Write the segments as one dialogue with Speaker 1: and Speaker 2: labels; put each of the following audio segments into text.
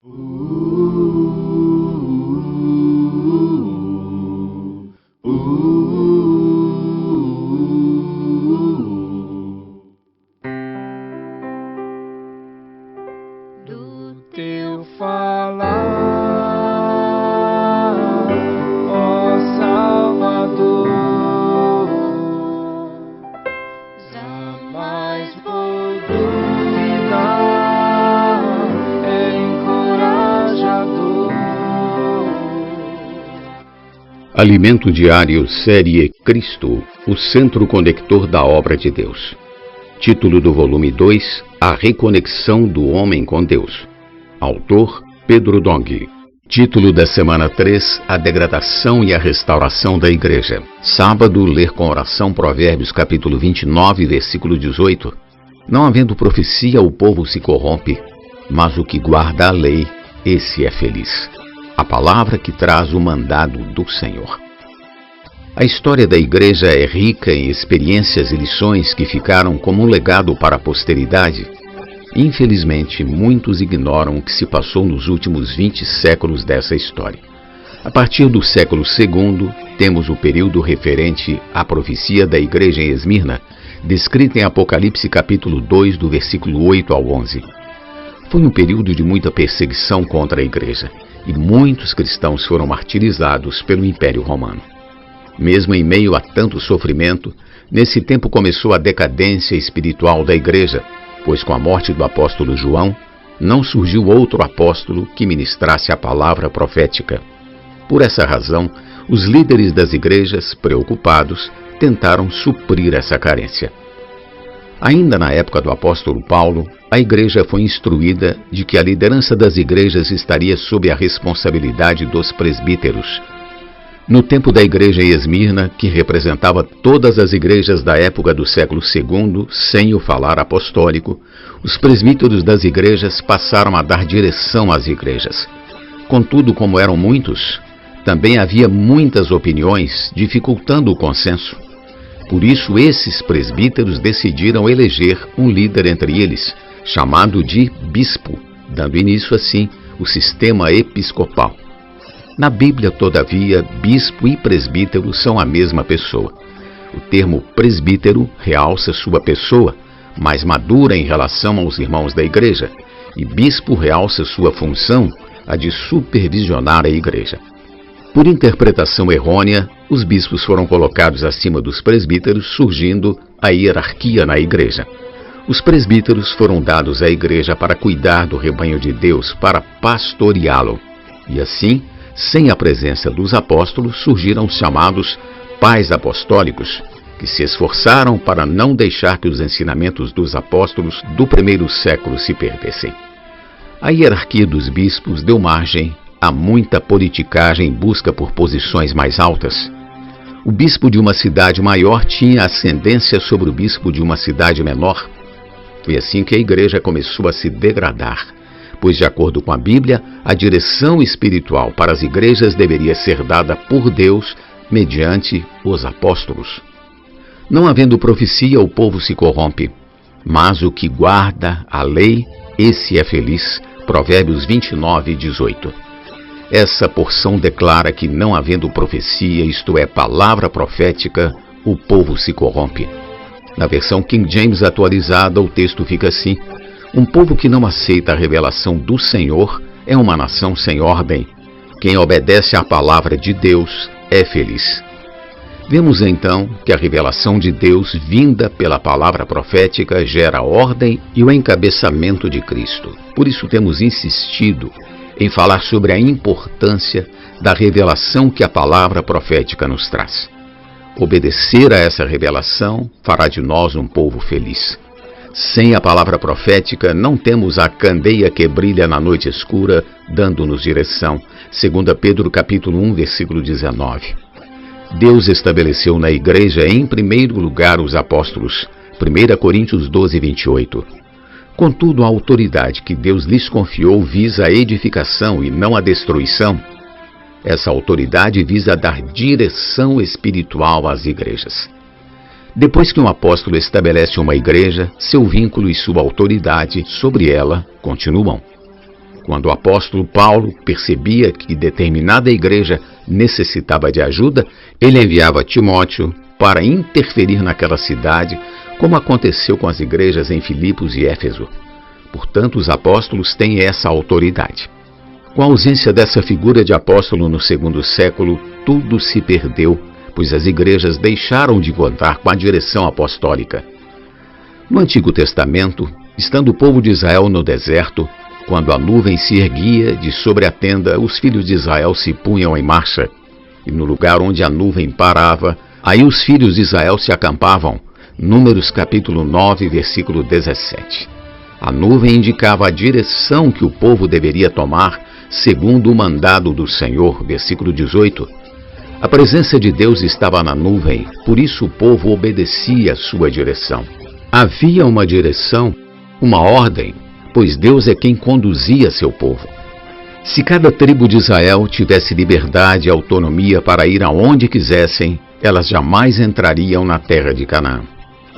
Speaker 1: Do teu falar, ó Salvador, jamais vou duvidar, é encorajador.
Speaker 2: Alimento Diário, série Cristo, o centro conector da obra de Deus. Título do volume 2, A Reconexão do Homem com Deus. Autor, Pedro Dong. Título da semana 3, A Degradação e a Restauração da Igreja. Sábado, ler com oração Provérbios capítulo 29, versículo 18. Não havendo profecia, o povo se corrompe, mas o que guarda a lei, esse é feliz. A palavra que traz o mandado do Senhor. A história da igreja é rica em experiências e lições que ficaram como um legado para a posteridade. Infelizmente, muitos ignoram o que se passou nos últimos 20 séculos dessa história. A partir do século II, temos o período referente à profecia da igreja em Esmirna, descrita em Apocalipse capítulo 2, do versículo 8 ao 11. Foi um período de muita perseguição contra a igreja, e muitos cristãos foram martirizados pelo Império Romano. Mesmo em meio a tanto sofrimento, nesse tempo começou a decadência espiritual da igreja, pois com a morte do apóstolo João, não surgiu outro apóstolo que ministrasse a palavra profética. Por essa razão, os líderes das igrejas, preocupados, tentaram suprir essa carência. Ainda na época do apóstolo Paulo, a igreja foi instruída de que a liderança das igrejas estaria sob a responsabilidade dos presbíteros. No tempo da igreja em Esmirna, que representava todas as igrejas da época do século II, sem o falar apostólico, os presbíteros das igrejas passaram a dar direção às igrejas. Contudo, como eram muitos, também havia muitas opiniões, dificultando o consenso. Por isso, esses presbíteros decidiram eleger um líder entre eles, chamado de bispo, dando início assim o sistema episcopal. Na Bíblia, todavia, bispo e presbítero são a mesma pessoa. O termo presbítero realça sua pessoa, mais madura em relação aos irmãos da igreja, e bispo realça sua função, a de supervisionar a igreja. Por interpretação errônea, os bispos foram colocados acima dos presbíteros, surgindo a hierarquia na igreja. Os presbíteros foram dados à igreja para cuidar do rebanho de Deus, para pastoreá-lo. E assim, sem a presença dos apóstolos, surgiram os chamados pais apostólicos, que se esforçaram para não deixar que os ensinamentos dos apóstolos do primeiro século se perdessem. A hierarquia dos bispos deu margem a muita politicagem em busca por posições mais altas. O bispo de uma cidade maior tinha ascendência sobre o bispo de uma cidade menor. Foi assim que a igreja começou a se degradar, pois, de acordo com a Bíblia, a direção espiritual para as igrejas deveria ser dada por Deus mediante os apóstolos. Não havendo profecia, o povo se corrompe, mas o que guarda a lei, esse é feliz. Provérbios 29, 18. Essa porção declara que, não havendo profecia, isto é, palavra profética, o povo se corrompe. Na versão King James atualizada, o texto fica assim: um povo que não aceita a revelação do Senhor é uma nação sem ordem. Quem obedece à palavra de Deus é feliz. Vemos então que a revelação de Deus, vinda pela palavra profética, gera ordem e o encabeçamento de Cristo. Por isso temos insistido em falar sobre a importância da revelação que a palavra profética nos traz. Obedecer a essa revelação fará de nós um povo feliz. Sem a palavra profética, não temos a candeia que brilha na noite escura, dando-nos direção. 2 Pedro capítulo 1, versículo 19. Deus estabeleceu na igreja em primeiro lugar os apóstolos. 1 Coríntios 12, 28. Contudo, a autoridade que Deus lhes confiou visa a edificação e não a destruição. Essa autoridade visa dar direção espiritual às igrejas. Depois que um apóstolo estabelece uma igreja, seu vínculo e sua autoridade sobre ela continuam. Quando o apóstolo Paulo percebia que determinada igreja necessitava de ajuda, ele enviava Timóteo para interferir naquela cidade, como aconteceu com as igrejas em Filipos e Éfeso. Portanto, os apóstolos têm essa autoridade. Com a ausência dessa figura de apóstolo no segundo século, tudo se perdeu, pois as igrejas deixaram de contar com a direção apostólica. No Antigo Testamento, estando o povo de Israel no deserto, quando a nuvem se erguia de sobre a tenda, os filhos de Israel se punham em marcha. E no lugar onde a nuvem parava, aí os filhos de Israel se acampavam. Números capítulo 9, versículo 17. A nuvem indicava a direção que o povo deveria tomar, segundo o mandado do Senhor, versículo 18. A presença de Deus estava na nuvem, por isso o povo obedecia a sua direção. Havia uma direção, uma ordem, pois Deus é quem conduzia seu povo. Se cada tribo de Israel tivesse liberdade e autonomia para ir aonde quisessem, elas jamais entrariam na terra de Canaã.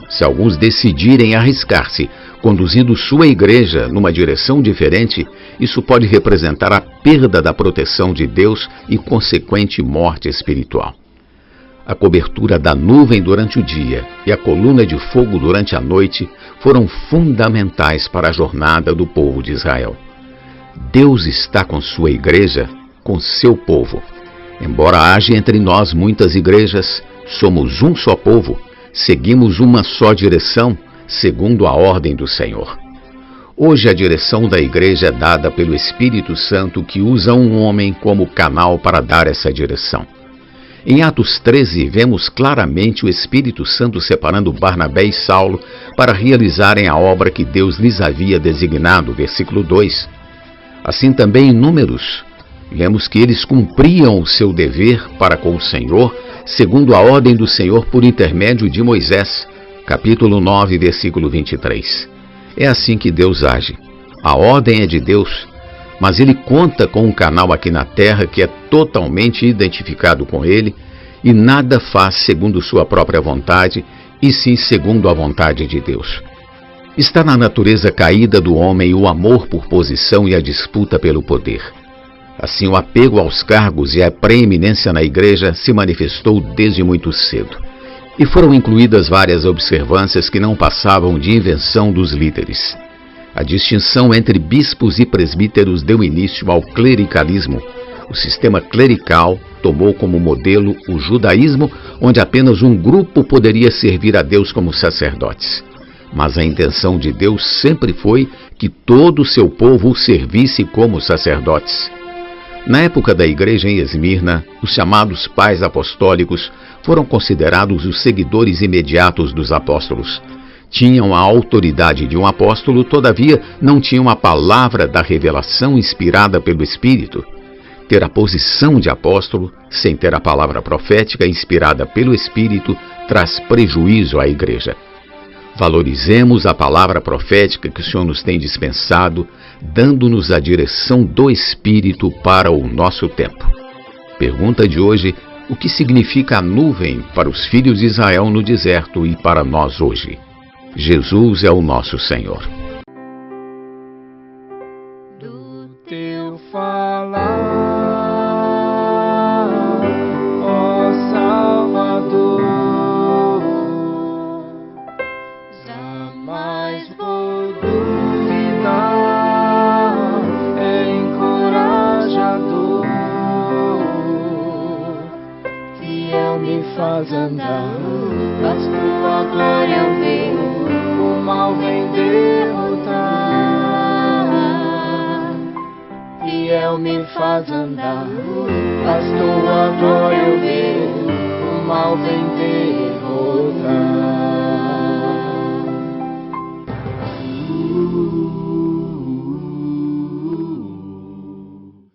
Speaker 2: Se alguns decidirem arriscar-se, conduzindo sua igreja numa direção diferente, isso pode representar a perda da proteção de Deus e consequente morte espiritual. A cobertura da nuvem durante o dia e a coluna de fogo durante a noite foram fundamentais para a jornada do povo de Israel. Deus está com sua igreja, com seu povo. Embora haja entre nós muitas igrejas, somos um só povo, seguimos uma só direção, segundo a ordem do Senhor. Hoje a direção da igreja é dada pelo Espírito Santo, que usa um homem como canal para dar essa direção. Em Atos 13, vemos claramente o Espírito Santo separando Barnabé e Saulo para realizarem a obra que Deus lhes havia designado, versículo 2. Assim também em Números, vemos que eles cumpriam o seu dever para com o Senhor, segundo a ordem do Senhor por intermédio de Moisés, capítulo 9, versículo 23. É assim que Deus age. A ordem é de Deus, mas Ele conta com um canal aqui na terra que é totalmente identificado com Ele e nada faz segundo sua própria vontade, e sim segundo a vontade de Deus. Está na natureza caída do homem o amor por posição e a disputa pelo poder. Assim, o apego aos cargos e a preeminência na igreja se manifestou desde muito cedo. E foram incluídas várias observâncias que não passavam de invenção dos líderes. A distinção entre bispos e presbíteros deu início ao clericalismo. O sistema clerical tomou como modelo o judaísmo, onde apenas um grupo poderia servir a Deus como sacerdotes. Mas a intenção de Deus sempre foi que todo o seu povo o servisse como sacerdotes. Na época da igreja em Esmirna, os chamados pais apostólicos foram considerados os seguidores imediatos dos apóstolos. Tinham a autoridade de um apóstolo, todavia não tinham a palavra da revelação inspirada pelo Espírito. Ter a posição de apóstolo, sem ter a palavra profética inspirada pelo Espírito, traz prejuízo à igreja. Valorizemos a palavra profética que o Senhor nos tem dispensado, dando-nos a direção do Espírito para o nosso tempo. Pergunta de hoje: o que significa a nuvem para os filhos de Israel no deserto e para nós hoje? Jesus é o nosso Senhor.
Speaker 1: Do teu falar, ó Salvador, jamais vou duvidar, é encorajador, fiel me faz andar, faz tua glória eu ver, o mal vem derrotar. Fiel me faz andar, faz tua glória eu ver, o mal vem derrotar.